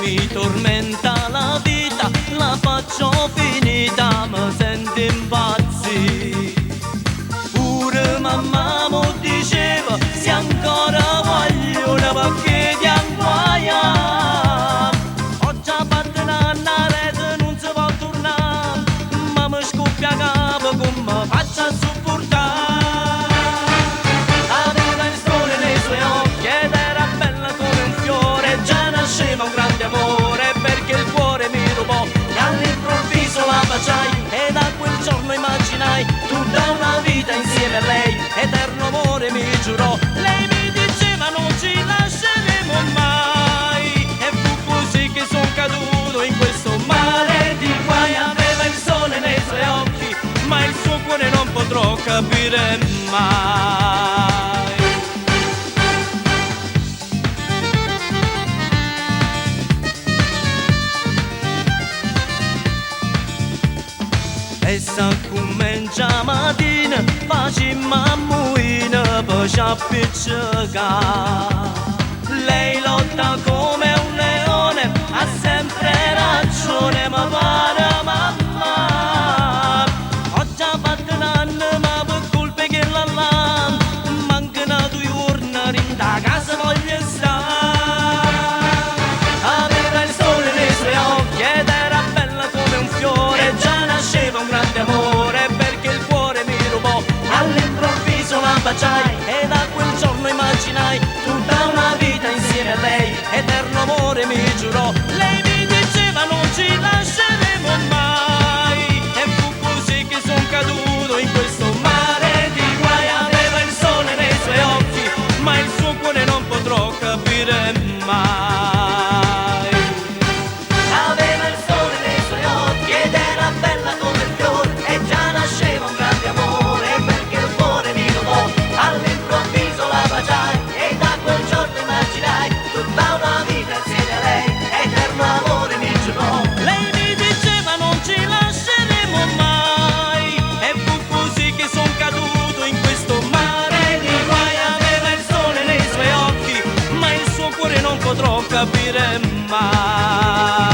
mi tormenta la vita, la faccio finita, mi sento impazzire. Pure mamma mi diceva, se ancora voglio una perché ti anguaia. Ho già fatto una rete, non si può tornare, ma mi scoppia capo come faccio a sopportare. Aveva il sole nei suoi occhi ed era bella come un fiore, già nasceva un grande amore perché il cuore mi rubò e all'improvviso la baciai e da quel giorno immaginai tutta una vita insieme a lei, eterno amore mi giurò. Lei mi diceva non ci lasceremo mai e fu così che son caduto in questo mare di guai. Aveva il sole nei suoi occhi ma il suo cuore non potrò capire mai. E sa comincia mattina, facciamo ammuina per ci appiccicare. Lei lotta come un leone, ha sempre ragione, ma pare mamma. Ho già fatto un anno, ma per colpa che la mancano 2 giorni, in da casa voglio stare. Aveva il sole nei suoi occhi ed era bella come un fiore, già nasceva un grande amore perché il cuore mi rubò. All'improvviso la baciai e da quel giorno immaginai tutta una vita insieme a lei, eterno amore mi giurò. Lei mi diceva non ci lasceremo mai e fu così che son caduto in questo mare di guai. Aveva il sole nei suoi occhi ma il suo cuore non potrò capire mai. Aveva il sole nei suoi occhi ed era bella come il fiore e già nasceva un grande amore perché il cuore mi rubò. All'improvviso la baciai e da quel giorno immaginai tutta una vita insieme a lei, eterno amore mi giurò. Lei mi diceva non ci lasceremo mai e fu così che son caduto in questo mare di guai. Aveva il sole nei suoi occhi ma il suo cuore non potrò capire mai.